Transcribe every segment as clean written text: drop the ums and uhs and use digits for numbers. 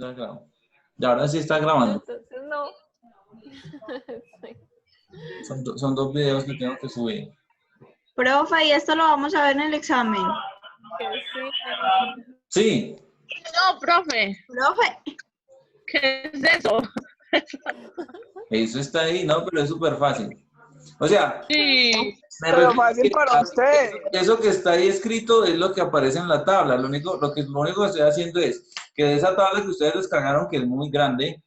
Ya grabó. Y ahora sí está grabando. Entonces no. Son dos videos que tengo que subir. Profe, y esto lo vamos a ver en el examen. Que sí. Sí, No, profe, Profe, ¿qué es eso? eso está ahí, no, pero es súper fácil. O sea, Sí. me Pero refiero fácil para usted. eso que está ahí escrito es lo que aparece en la tabla. Lo único que estoy haciendo es que de esa tabla que ustedes descargaron, que es muy grande,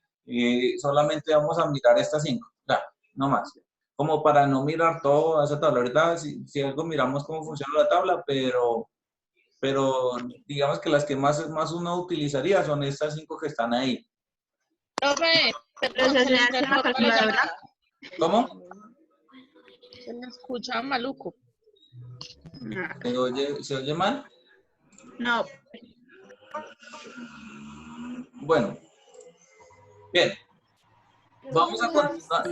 solamente vamos a mirar estas 5. Ya, no más. Como para no mirar toda esa tabla. Ahorita, si algo, miramos cómo funciona la tabla, pero digamos que las que más uno utilizaría son estas 5 que están ahí. Profe, pero se hace en la calculadora. ¿Cómo? Se me escucha maluco. ¿Se oye mal? No. Bueno. Bien. Vamos a continuar.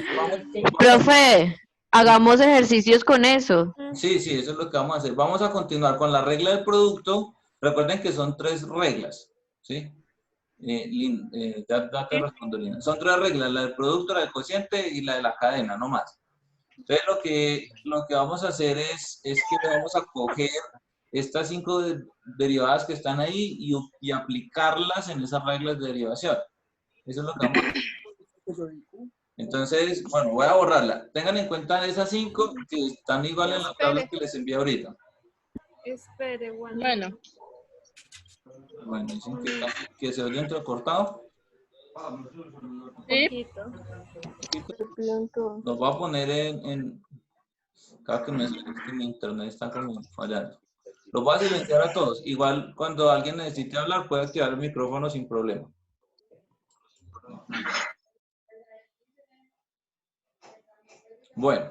Profe, hagamos ejercicios con eso. Sí, eso es lo que vamos a hacer. Vamos a continuar con la regla del producto. Recuerden que son 3 reglas, ¿sí? Ya te respondo, Lina. Son 3 reglas, la del producto, la del cociente y la de la cadena, no más. Entonces, lo que vamos a hacer es que vamos a coger estas 5 derivadas que están ahí y aplicarlas en esas reglas de derivación. Eso es lo que vamos a hacer. Entonces, bueno, voy a borrarla. Tengan en cuenta esas 5 que están igual en la tabla que les envié ahorita. Espere, Bueno. Bueno, dicen que se oye entrecortado. Sí. Los voy a poner en cada que mi internet está como fallando. Los voy a silenciar a todos. Igual cuando alguien necesite hablar puede activar el micrófono sin problema. Bueno.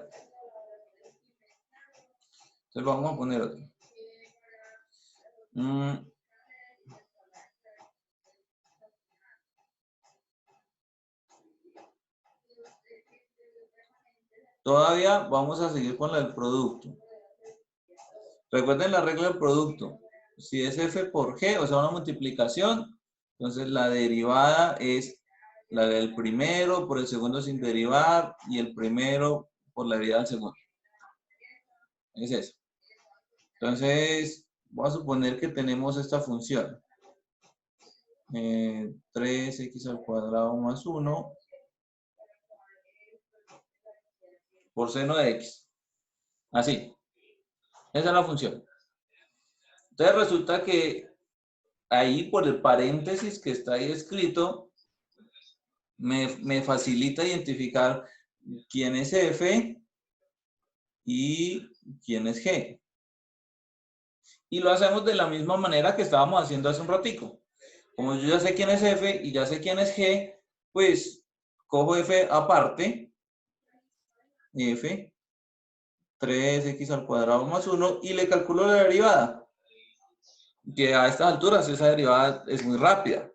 Entonces vamos a poner otro. Todavía vamos a seguir con la del producto. Recuerden la regla del producto. Si es f por g, o sea, una multiplicación, entonces la derivada es la del primero por el segundo sin derivar y el primero por la derivada del segundo. Es eso. Entonces, voy a suponer que tenemos esta función. 3x al cuadrado más 1 por seno de x. Así. Esa es la función. Entonces resulta que ahí por el paréntesis que está ahí escrito, me facilita identificar quién es f y quién es g. Y lo hacemos de la misma manera que estábamos haciendo hace un ratico. Como yo ya sé quién es f y ya sé quién es g, pues cojo f aparte, f, 3x al cuadrado más 1, y le calculo la derivada. Que a estas alturas esa derivada es muy rápida.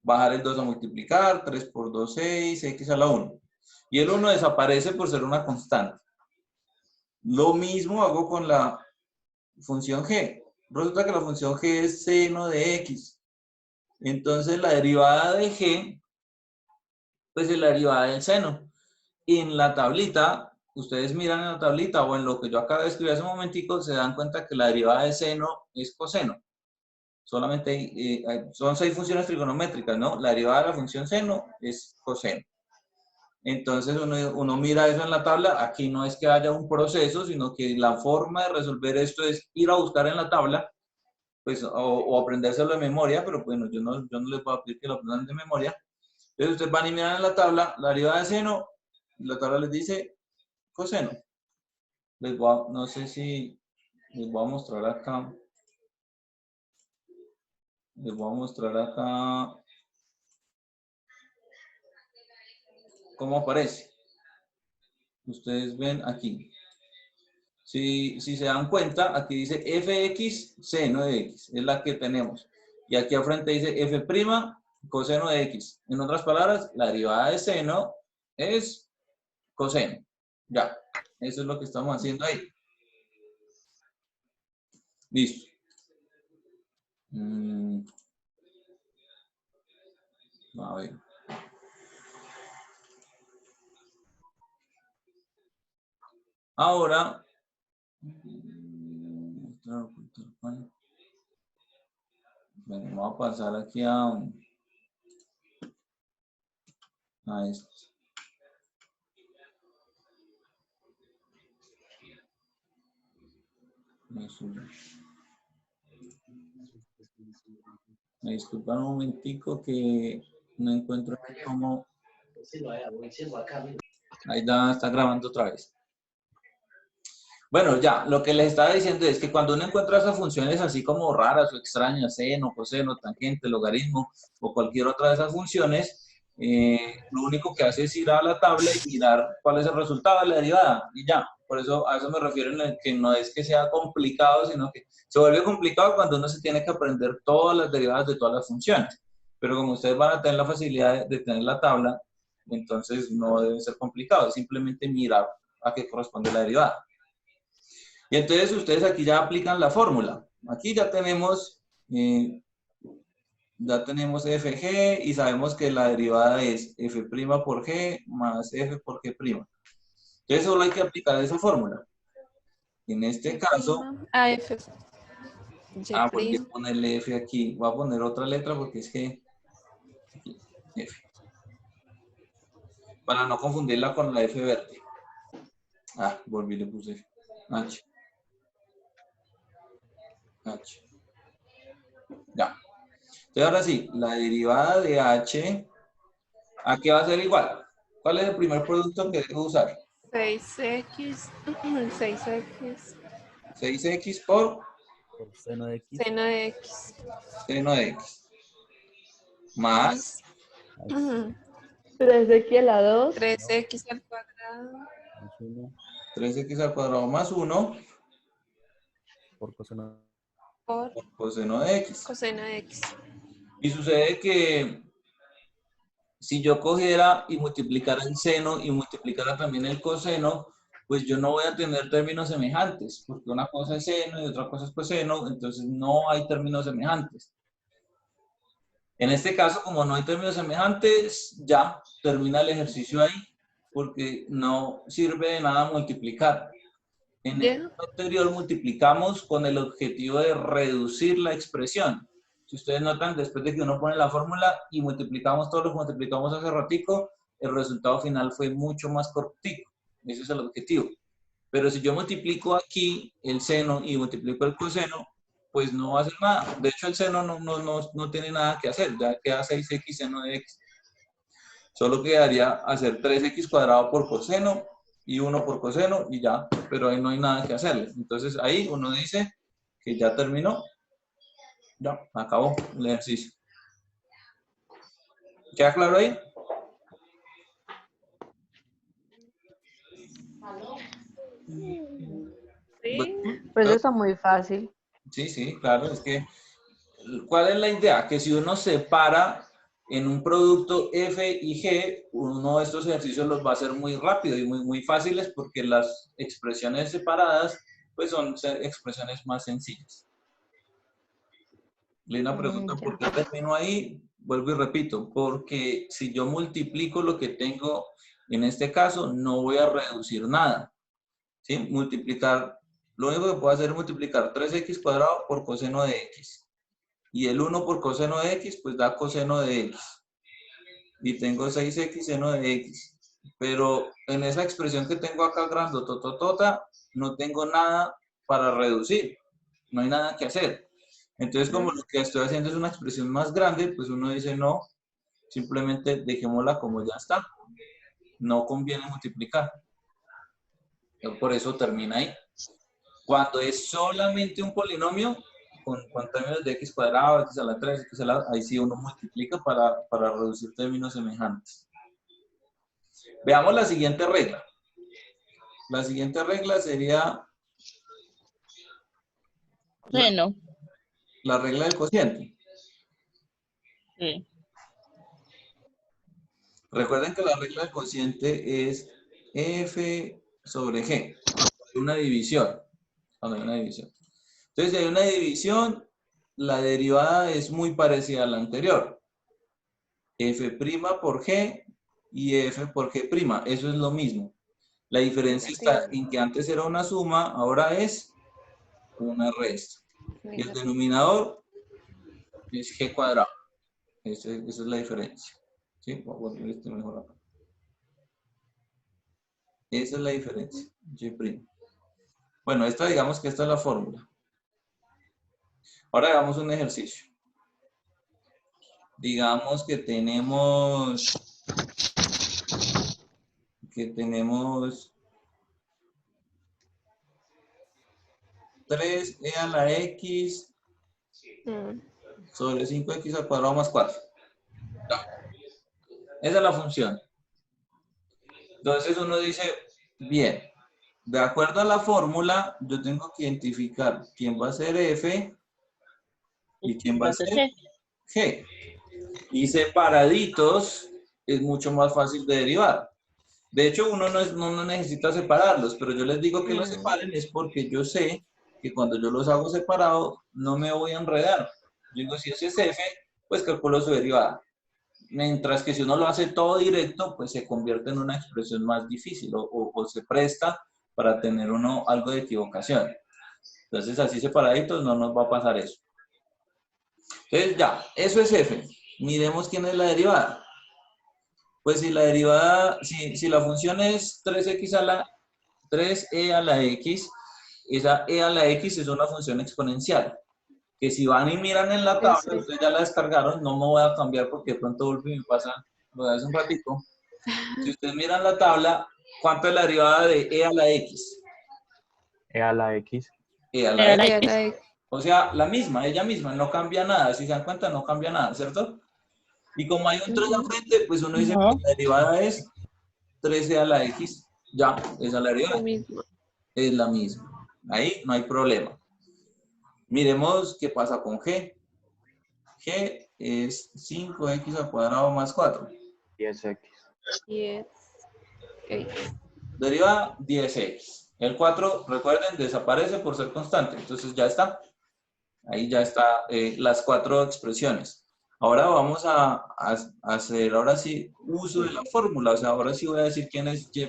Bajar el 2 a multiplicar, 3 por 2, 6, x a la 1. Y el 1 desaparece por ser una constante. Lo mismo hago con la función g. Resulta que la función g es seno de x. Entonces la derivada de g, pues es la derivada del seno. En la tablita, ustedes miran en la tablita o en lo que yo acabo de escribir hace un momentico, se dan cuenta que la derivada de seno es coseno. Solamente son 6 funciones trigonométricas, ¿no? La derivada de la función seno es coseno. Entonces uno mira eso en la tabla. Aquí no es que haya un proceso, sino que la forma de resolver esto es ir a buscar en la tabla, pues, o aprendérselo de memoria, pero bueno, yo no les voy a pedir que lo aprendan de memoria. Entonces ustedes van y miran en la tabla la derivada de seno, y la tabla les dice coseno. No sé si les voy a mostrar acá. Les voy a mostrar acá cómo aparece. Ustedes ven aquí. Si se dan cuenta, aquí dice fx seno de x, es la que tenemos. Y aquí al frente dice f' coseno de x. En otras palabras, la derivada de seno es coseno. Ya, eso es lo que estamos haciendo ahí. Listo. A ver. Ahora, bueno, vamos a pasar aquí a esto. Me disculpan un momentico que no encuentro aquí cómo. Ahí está grabando otra vez. Bueno, ya, lo que les estaba diciendo es que cuando uno encuentra esas funciones así como raras o extrañas, seno, coseno, tangente, logaritmo o cualquier otra de esas funciones, lo único que hace es ir a la tabla y mirar cuál es el resultado de la derivada y ya. Por eso a eso me refiero en el que no es que sea complicado, sino que se vuelve complicado cuando uno se tiene que aprender todas las derivadas de todas las funciones. Pero como ustedes van a tener la facilidad de tener la tabla, entonces no debe ser complicado, es simplemente mirar a qué corresponde la derivada. Y entonces ustedes aquí ya aplican la fórmula. Aquí ya tenemos fg y sabemos que la derivada es f' por g más f por g'. Entonces solo hay que aplicar esa fórmula. En este caso, A F. voy a ponerle f aquí. Voy a poner otra letra porque es que f. Para no confundirla con la f verde. Volví y le puse f. H. Ya. Entonces ahora sí, la derivada de h, ¿a qué va a ser igual? ¿Cuál es el primer producto que debo usar? 6x, 6x, 6x por seno de x. seno de x. seno de x. Más 3x a la 2. 3x al cuadrado. Más 1 3x al cuadrado más 1 por coseno. Por por coseno de x. coseno de x. Y sucede que si yo cogiera y multiplicara el seno y multiplicara también el coseno, pues yo no voy a tener términos semejantes, porque una cosa es seno y otra cosa es coseno, entonces no hay términos semejantes. En este caso, como no hay términos semejantes, ya termina el ejercicio ahí, porque no sirve de nada multiplicar. En el anterior multiplicamos con el objetivo de reducir la expresión. Si ustedes notan, después de que uno pone la fórmula y multiplicamos todo lo que multiplicamos hace ratico, el resultado final fue mucho más cortico. Ese es el objetivo. Pero si yo multiplico aquí el seno y multiplico el coseno, pues no va a hacer nada. De hecho, el seno no tiene nada que hacer. Ya queda 6x seno de x. Solo quedaría hacer 3x cuadrado por coseno y 1 por coseno y ya. Pero ahí no hay nada que hacerle. Entonces ahí uno dice que ya terminó. Ya, acabó el ejercicio. ¿Queda claro ahí? Sí. Pues eso está muy fácil. Sí, claro. Es que, ¿cuál es la idea? Que si uno separa en un producto F y G, uno de estos ejercicios los va a hacer muy rápido y muy fáciles porque las expresiones separadas pues son expresiones más sencillas. Lina pregunta por qué termino ahí. Vuelvo y repito, porque si yo multiplico lo que tengo en este caso, no voy a reducir nada. ¿Sí? Multiplicar, lo único que puedo hacer es multiplicar 3x cuadrado por coseno de x. Y el 1 por coseno de x, pues da coseno de x. Y tengo 6x seno de x. Pero en esa expresión que tengo acá grandotototota, no tengo nada para reducir. No hay nada que hacer. Entonces, como lo que estoy haciendo es una expresión más grande, pues uno dice no, simplemente dejémosla como ya está. No conviene multiplicar. Por eso termina ahí. Cuando es solamente un polinomio, con términos de x cuadrado, x a la 3, x a la... ahí sí uno multiplica para reducir términos semejantes. Veamos la siguiente regla. La siguiente regla sería... Bueno. La regla del cociente. Sí. Recuerden que la regla del cociente es f sobre g. Hay una división. Cuando hay una división. Entonces, si hay una división, la derivada es muy parecida a la anterior. F' por G y F por G'. Eso es lo mismo. La diferencia está en que antes era una suma, ahora es una resta. Y el denominador es G cuadrado. Esa es la diferencia. ¿Sí? Voy a poner este mejor acá. Esa es la diferencia. G'. Bueno, digamos que esta es la fórmula. Ahora hagamos un ejercicio. Digamos que tenemos 3e a la x sobre 5x al cuadrado más 4. Esa es la función. Entonces uno dice, bien, de acuerdo a la fórmula, yo tengo que identificar quién va a ser f y quién va a ser g. Y separaditos es mucho más fácil de derivar. De hecho, uno no necesita separarlos, pero yo les digo que los separen es porque yo sé que cuando yo los hago separados no me voy a enredar. Yo digo, si ese es f, pues calculo su derivada. Mientras que si uno lo hace todo directo, pues se convierte en una expresión más difícil o se presta para tener uno algo de equivocación. Entonces, así separaditos no nos va a pasar eso. Entonces, ya, eso es f. Miremos quién es la derivada. Pues si la derivada, si la función es 3e a la x, esa e a la x es una función exponencial. Que si van y miran en la tabla, ustedes ya la descargaron, no me voy a cambiar porque de pronto Wolfie me pasa, lo de hace un ratito. Si ustedes miran la tabla, ¿cuánto es la derivada de e a la x? E a la X. E a la x. O sea, la misma, ella misma, no cambia nada. Si se dan cuenta, no cambia nada, ¿cierto? Y como hay un 3 al frente, pues uno dice que la derivada es 13 a la x. Ya, esa es la derivada. Es la misma. Ahí no hay problema. Miremos qué pasa con g. G es 5x al cuadrado más 4. 10X. 10. Derivada 10x. El 4, recuerden, desaparece por ser constante. Entonces ya está. Ahí ya está las 4 expresiones. Ahora vamos a hacer, ahora sí, uso de la fórmula. O sea, ahora sí voy a decir quién es y'.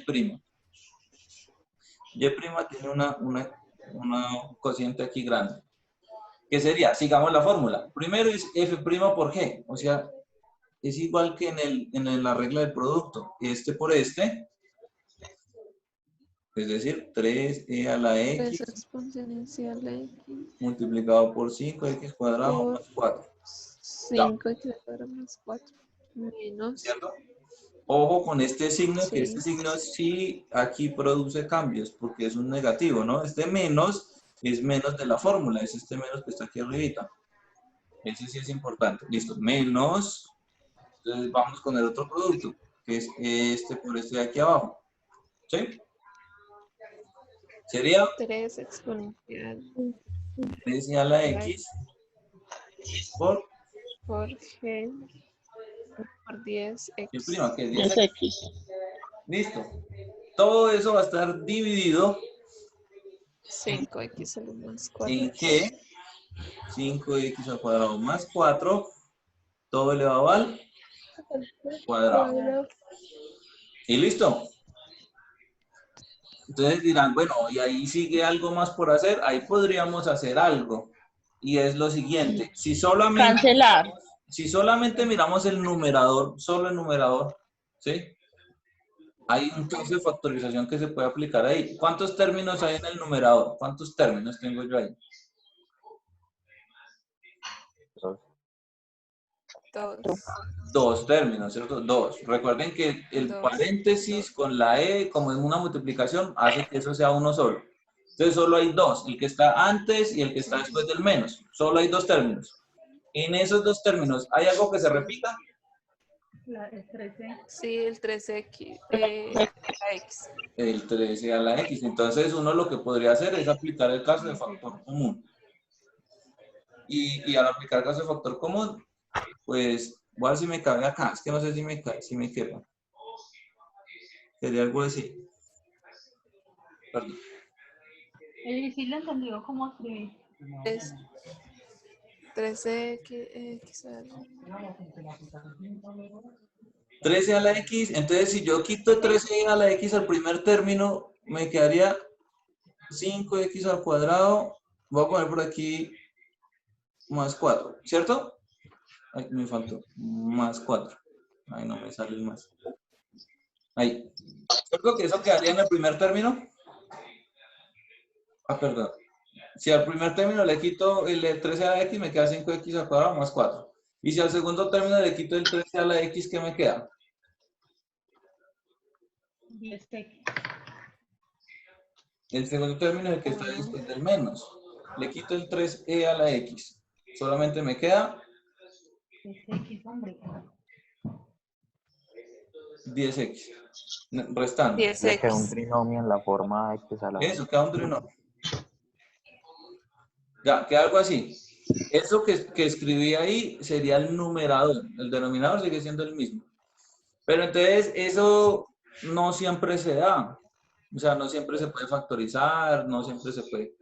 Y' tiene una cociente aquí grande. ¿Qué sería? Sigamos la fórmula. Primero es f' por g. O sea, es igual que en la regla del producto. Este por este. Es decir, 3e a la x 3 exponencial x multiplicado por 5x cuadrado por más 4. 5x cuadrado más 4 menos. ¿Cierto? Ojo con este signo, que Sí. este signo sí aquí produce cambios, porque es un negativo, ¿no? Este menos es menos de la fórmula, es este menos que está aquí arribita. Ese sí es importante. Listo, menos. Entonces vamos con el otro producto, que es este por este de aquí abajo. ¿Sí? Sería 3 exponencial 3 a la x por g por 10x. y' que es 10. 10X. Listo. Todo eso va a estar dividido 5x a la más 4. en g, 5x al cuadrado más 4, todo elevado al cuadrado. Y listo. Entonces dirán, bueno, y ahí sigue algo más por hacer. Ahí podríamos hacer algo. Y es lo siguiente. Si solamente miramos el numerador, solo el numerador, ¿sí? Hay un caso de factorización que se puede aplicar ahí. ¿Cuántos términos hay en el numerador? ¿Cuántos términos tengo yo ahí? 2. 2 términos, ¿cierto? 2. Recuerden que el 2. paréntesis con la E, como es una multiplicación, hace que eso sea uno solo. Entonces solo hay 2, el que está antes y el que está después del menos. Solo hay 2 términos. En esos 2 términos, ¿hay algo que se repita? Sí, el 3x. La x. El 13 a la X. Entonces uno lo que podría hacer es aplicar el caso de factor común. Y al aplicar el caso de factor común, pues, voy a ver si me cabe acá. Es que no sé si me queda. Sería algo así. Perdón. Sí lo entendió como escribir. 13x. 13 a la x, entonces si yo quito 13 a la x al primer término, me quedaría 5x al cuadrado, voy a poner por aquí más 4, ¿cierto? Ay, me faltó, más 4. Ahí no me sale el más. Ahí. ¿Cierto que eso quedaría en el primer término? Ah, perdón. Si al primer término le quito el 13 a la x, me queda 5x al cuadrado más 4. Y si al segundo término le quito el 13 a la x, ¿qué me queda? 10x. El segundo término es el que está después del menos. Le quito el 3e a la x. Solamente me queda 10x. Restando. Le queda un 10x. trinomio en la forma x a la Eso, queda un trinomio. Ya, queda algo así. Eso que escribí ahí sería el numerador. El denominador sigue siendo el mismo. Pero entonces eso no siempre se da. O sea, no siempre se puede factorizar, no siempre se puede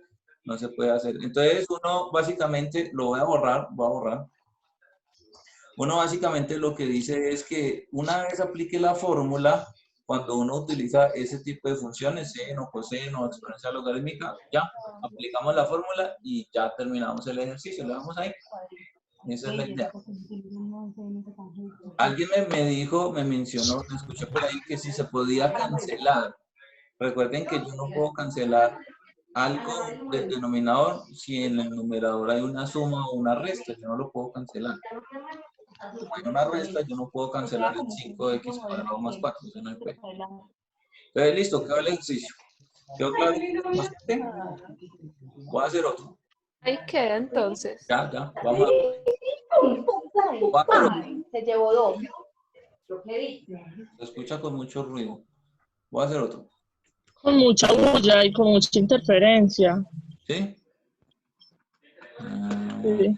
hacer. Entonces uno básicamente, voy a borrar. Uno básicamente lo que dice es que una vez aplique la fórmula, cuando uno utiliza ese tipo de funciones, seno, coseno, exponencial logarítmica, ya aplicamos la fórmula y ya terminamos el ejercicio. Le damos ahí. Esa es la idea. Alguien me mencionó, me escuché por ahí que si se podía cancelar. Recuerden que yo no puedo cancelar algo del denominador si en el numerador hay una suma o una resta. Yo no lo puedo cancelar. Como hay una resta, yo no puedo cancelar el 5x cuadrado más 4. Eso no se puede. Entonces, listo, quedó el ejercicio. ¿Quedó claro? Voy a hacer otro. Ahí queda entonces. Ya, vamos a hacer otro. Se llevó 2. Se escucha con mucho ruido. Voy a hacer otro. Con mucha bulla y con mucha interferencia. ¿Sí? Sí.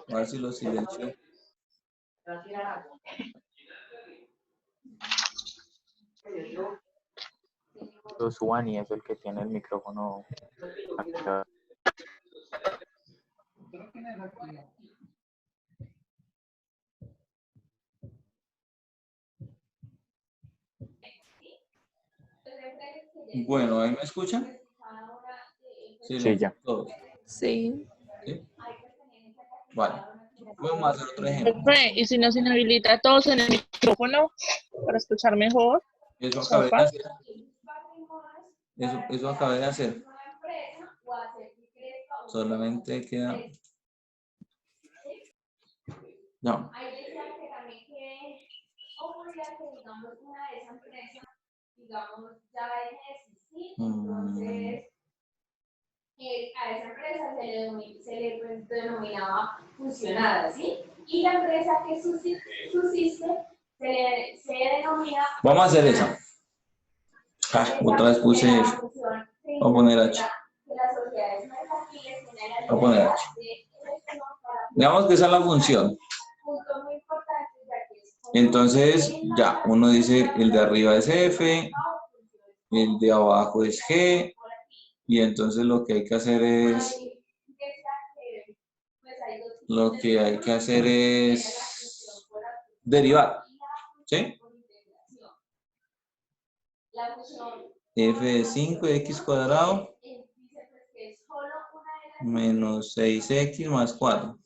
A ver si lo silencio. Suani es el que tiene el micrófono activado. Bueno, ¿ahí me escuchan? Sí, ya. Todos. Sí. ¿Sí? Vale. Vamos a hacer otro ejemplo. Profe, y si nos inhabilita a todos en el micrófono para escuchar mejor. Eso acabé de hacer. Eso acabé de hacer. Solamente queda... No. A esa empresa se le denominaba fusionada, ¿sí? Y la empresa que subsiste se denomina... Vamos a hacer eso. Otra vez puse eso. Voy a poner H. Voy a poner H. Digamos que esa es la función. Entonces, ya, uno dice el de arriba es F, el de abajo es G, y entonces lo que hay que hacer es... derivar, ¿sí? F de 5x cuadrado menos 6x más 4.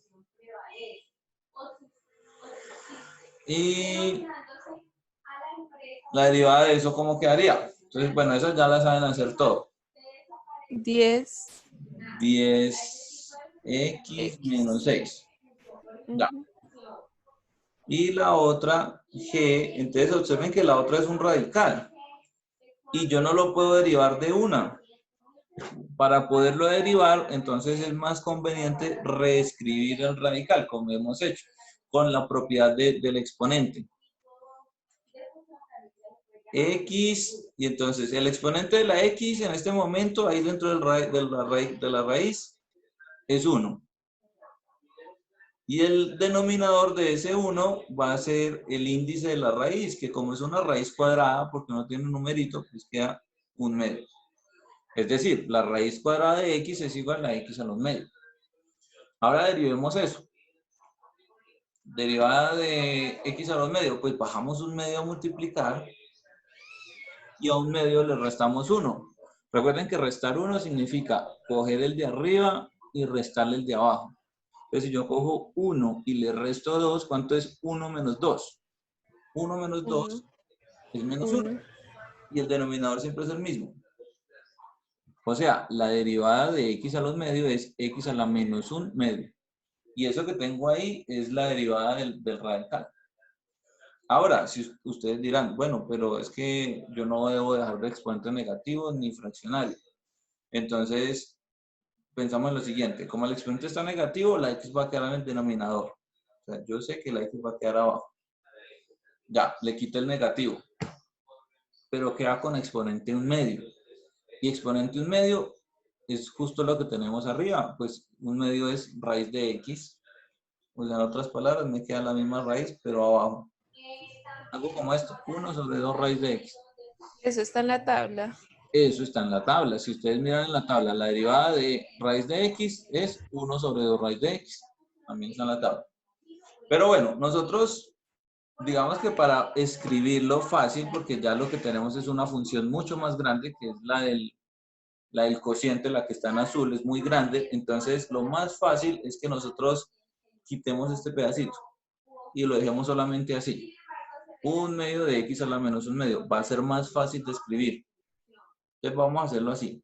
Y la derivada de eso, ¿cómo quedaría? Entonces, bueno, eso ya la saben hacer todo. 10. 10x menos 6. Ya. Y la otra, G, entonces observen que la otra es un radical. Y yo no lo puedo derivar de una. Para poderlo derivar, entonces es más conveniente reescribir el radical, como hemos hecho, con la propiedad del exponente. X, y entonces el exponente de la X en este momento, ahí dentro de la raíz, es 1. Y el denominador de ese 1 va a ser el índice de la raíz, que como es una raíz cuadrada, porque no tiene un numerito, pues queda 1 medio. Es decir, la raíz cuadrada de X es igual a X a los medios. Ahora derivemos eso. Derivada de x a los medios, pues bajamos un medio a multiplicar y a un medio le restamos 1. Recuerden que restar 1 significa coger el de arriba y restarle el de abajo. Entonces, si yo cojo 1 y le resto 2, ¿cuánto es 1 menos 2? 1 menos 2 es menos 1. Y el denominador siempre es el mismo. O sea, la derivada de x a los medios es x a la menos 1 medio. Y eso que tengo ahí es la derivada del radical. Ahora, si ustedes dirán, bueno, pero es que yo no debo dejar de exponentes negativos ni fraccionarios. Entonces, pensamos en lo siguiente. Como el exponente está negativo, la x va a quedar en el denominador. O sea, yo sé que la x va a quedar abajo. Ya, le quito el negativo. Pero queda con exponente 1 medio. Y exponente 1 medio es justo lo que tenemos arriba. Pues 1 medio es raíz de x. O sea, en otras palabras, me queda la misma raíz, pero abajo. Algo como esto, 1 sobre 2 raíz de x. Eso está en la tabla. Eso está en la tabla. Si ustedes miran en la tabla, la derivada de raíz de x es 1 sobre 2 raíz de x. También está en la tabla. Pero bueno, nosotros, digamos que para escribirlo fácil, porque ya lo que tenemos es una función mucho más grande, que es la del cociente, la que está en azul, es muy grande. Entonces, lo más fácil es que nosotros quitemos este pedacito y lo dejemos solamente así. 1 medio de x a la menos 1 medio. Va a ser más fácil de escribir. Entonces vamos a hacerlo así.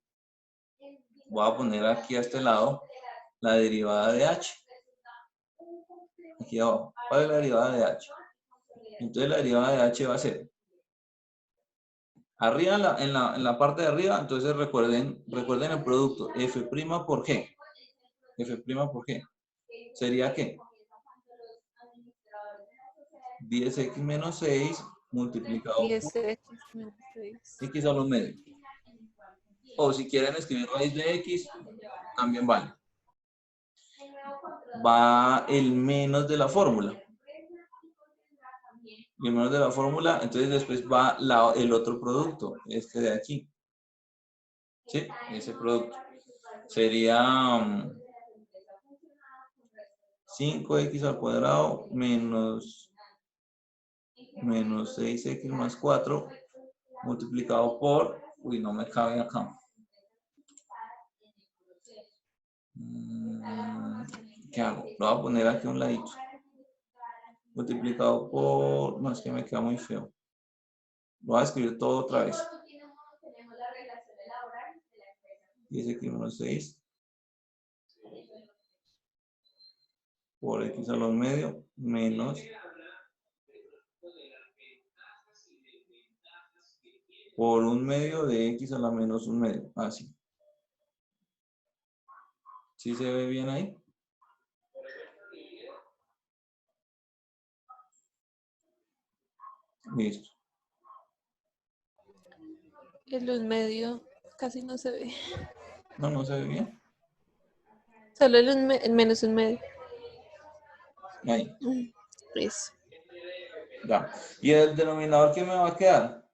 Voy a poner aquí a este lado la derivada de h. Aquí abajo. ¿Cuál es la derivada de h? Entonces la derivada de h va a ser arriba en la parte de arriba. Entonces recuerden el producto f' por g. F' por g. ¿Sería qué? 10x menos 6 multiplicado por 10x menos 6. x a los medios. O si quieren escribir raíz de x, también vale. Va el menos de la fórmula. Y el menos de la fórmula, entonces después va el otro producto, este de aquí. ¿Sí? Ese producto. Sería 5x al cuadrado menos 6x más 4 multiplicado por, uy, no me cabe acá. ¿Qué hago? Lo voy a poner aquí a un ladito. Multiplicado por, no, es que me queda muy feo. Lo voy a escribir todo otra vez. 10x menos 6 por x a los medios menos por 1 medio de x a la menos 1 medio. Así. ¿Sí se ve bien ahí? Listo. El 1 medio casi no se ve. No, no se ve bien. Solo el menos 1 medio. Ahí. Eso. Ya. ¿Y el denominador qué me va a quedar?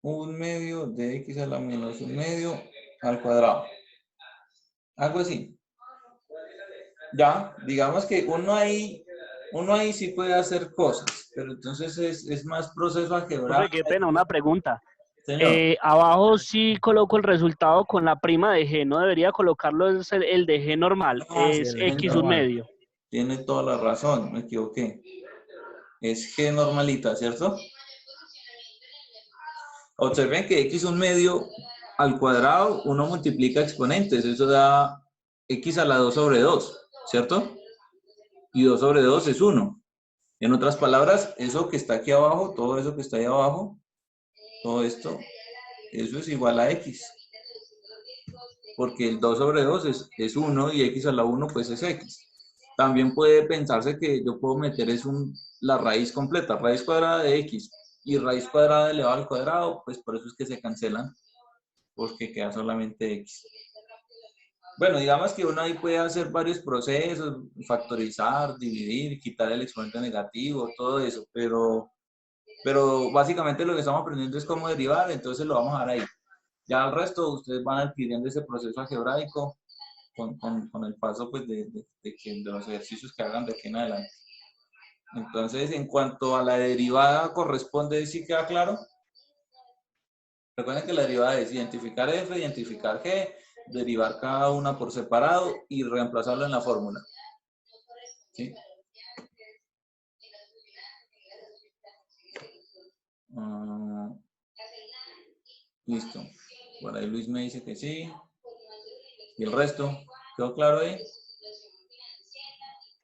1 medio de x a la menos 1 medio al cuadrado. Algo así. Ya, digamos que uno ahí sí puede hacer cosas, pero entonces es más proceso algebraico. Qué pena, una pregunta. Señor. Abajo sí coloco el resultado con la prima de g, no debería colocarlo el de g normal, es Sí, el G x un normal. medio. Tiene toda la razón, me equivoqué. Es g normalita, ¿cierto? Observen que x un medio al cuadrado, uno multiplica exponentes, eso da x a la 2 sobre 2, ¿cierto? Y 2 sobre 2 es 1. En otras palabras, eso que está aquí abajo, todo eso que está ahí abajo, todo esto, eso es igual a x. Porque el 2 sobre 2 es 1 y x a la 1 pues es x. También puede pensarse que yo puedo meter la raíz completa, raíz cuadrada de x y raíz cuadrada elevada al cuadrado, pues por eso es que se cancelan, porque queda solamente x. Bueno, digamos que uno ahí puede hacer varios procesos, factorizar, dividir, quitar el exponente negativo, todo eso, pero básicamente lo que estamos aprendiendo es cómo derivar, entonces lo vamos a dejar ahí. Ya al resto ustedes van adquiriendo ese proceso algebraico con el paso pues, de los ejercicios que hagan de aquí en adelante. Entonces, en cuanto a la derivada corresponde, ¿sí queda claro? Recuerden que la derivada es identificar f, identificar g, derivar cada una por separado y reemplazarlo en la fórmula. ¿Sí? Listo. Por ahí Luis me dice que sí. ¿Y el resto? ¿Quedó claro ahí?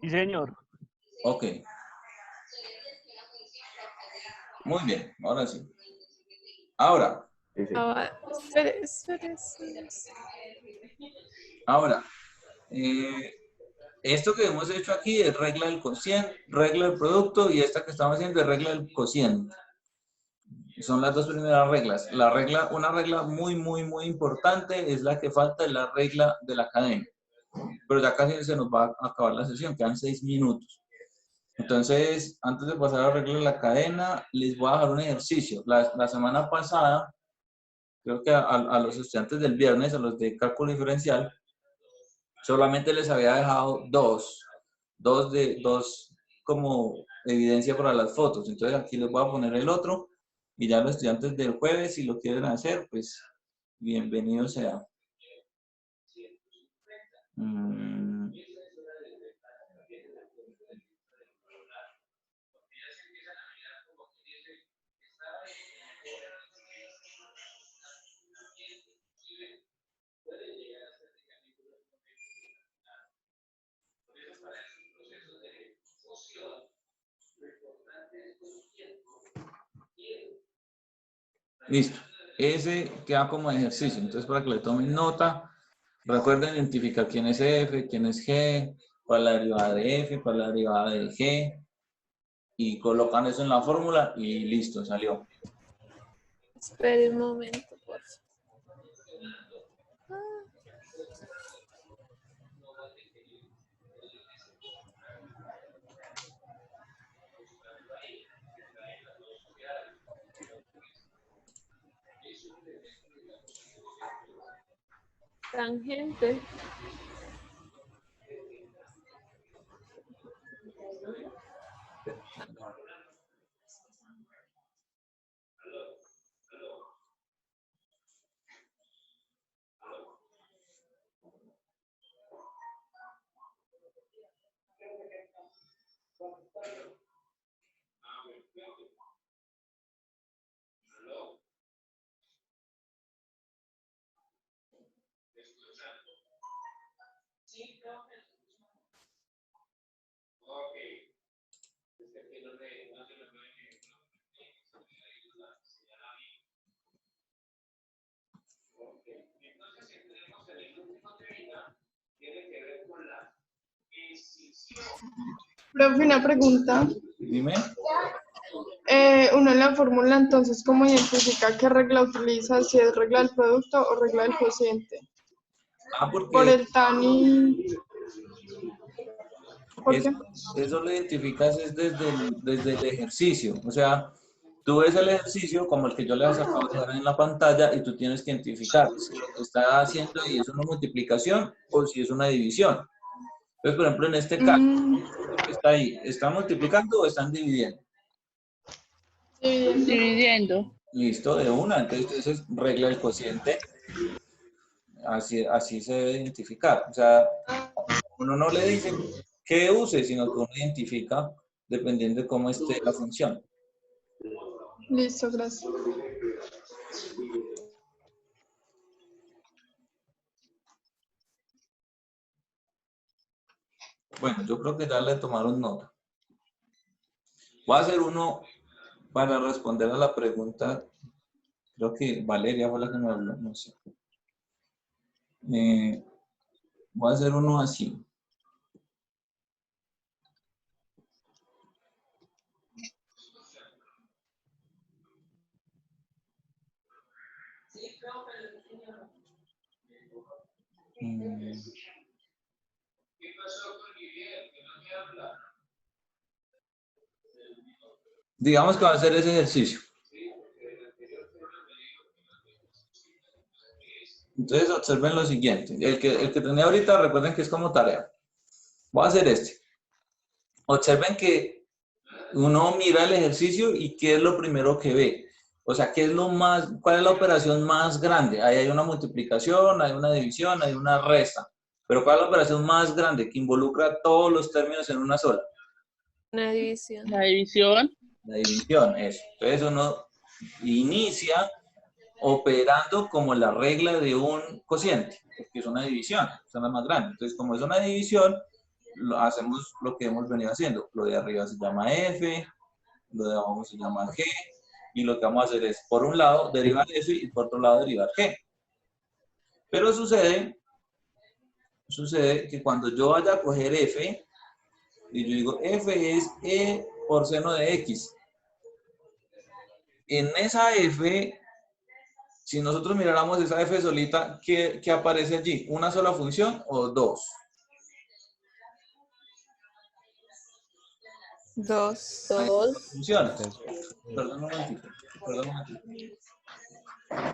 Sí, señor. Ok. Muy bien, ahora sí. Ahora. Sí, sí. Espere. Ahora. Esto que hemos hecho aquí es regla del cociente, regla del producto, y esta que estamos haciendo es regla del cociente. Son las dos primeras reglas. Una regla muy importante es la que falta, es la regla de la cadena. Pero ya casi se nos va a acabar la sesión, quedan 6 minutos. Entonces, antes de pasar a la regla de la cadena, les voy a dejar un ejercicio. La semana pasada, creo que a los estudiantes del viernes, a los de cálculo diferencial, solamente les había dejado dos como evidencia para las fotos. Entonces aquí les voy a poner el otro y ya los estudiantes del jueves, si lo quieren hacer, pues bienvenido sea. Listo. Ese queda como ejercicio. Entonces, para que le tomen nota, recuerden identificar quién es F, quién es G, cuál es la derivada de F, cuál es la derivada de G, y colocan eso en la fórmula y listo, salió. Espere un momento, por favor. Tangente. Profe, una pregunta. Dime. Uno en la fórmula, entonces, ¿cómo identifica qué regla utiliza? Si es regla del producto o regla del cociente. Porque Por el tan y... ¿Por qué? eso lo identificas es desde el ejercicio. O sea, tú ves el ejercicio como el que yo les acabo de dejar en la pantalla y tú tienes que identificar si lo que está haciendo ahí es una multiplicación o si es una división. Entonces, por ejemplo, en este caso, que está ahí, ¿están multiplicando o están dividiendo? Dividiendo. Listo, de una. Entonces, esa es regla del cociente. Así se debe identificar. O sea, uno no le dice qué use, sino que uno identifica dependiendo de cómo esté la función. Listo, gracias. Bueno, yo creo que ya le tomaron nota. Voy a hacer uno para responder a la pregunta. Creo que Valeria fue la que me habló, no sé. Voy a hacer uno así. Digamos que va a hacer ese ejercicio. Entonces observen lo siguiente. El que tenía ahorita, recuerden que es como tarea. Voy a hacer este. Observen que uno mira el ejercicio y qué es lo primero que ve. O sea, ¿qué es lo más, cuál es la operación más grande? Ahí hay una multiplicación, hay una división, hay una resta. Pero ¿cuál es la operación más grande que involucra todos los términos en una sola? Una división. La división. La división, eso. Entonces uno inicia operando como la regla de un cociente, que es una división, es la más grande. Entonces, como es una división, hacemos lo que hemos venido haciendo. Lo de arriba se llama F, lo de abajo se llama G, y lo que vamos a hacer es, por un lado, derivar F y por otro lado, derivar G. Pero sucede que cuando yo vaya a coger F, y yo digo, F es E por seno de X. En esa F, si nosotros miráramos esa F solita, ¿qué aparece allí? ¿Una sola función o dos? Dos. Funciones. Perdón un momentito.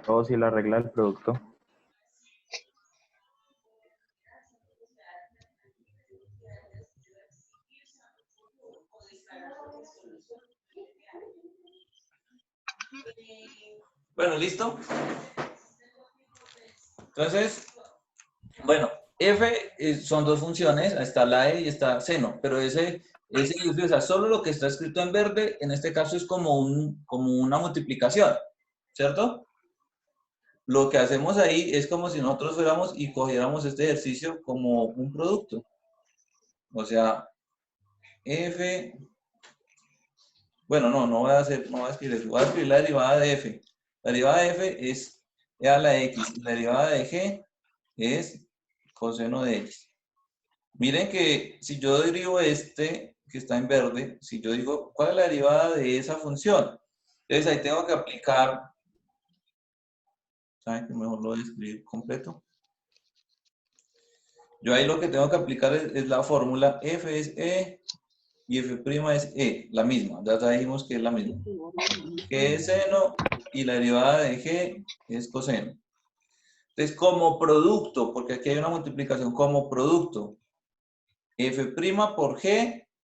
Dos y la regla del producto. Bueno, ¿listo? Entonces, bueno, F son dos funciones, está la E y está seno, pero ese o sea, solo lo que está escrito en verde, en este caso es como una multiplicación, ¿cierto? Lo que hacemos ahí es como si nosotros fuéramos y cogiéramos este ejercicio como un producto. O sea, F... Bueno, no voy a escribir eso. Voy a escribir la derivada de F. La derivada de F es E a la X. La derivada de G es coseno de X. Miren que si yo derivo este, que está en verde, si yo digo, ¿cuál es la derivada de esa función? Entonces ahí tengo que aplicar... ¿Saben que mejor lo voy a escribir completo? Yo ahí lo que tengo que aplicar es la fórmula F es E y F' es E, la misma. Ya dijimos que es la misma. Que es seno y la derivada de G es coseno. Entonces, como producto, porque aquí hay una multiplicación como producto, F' por G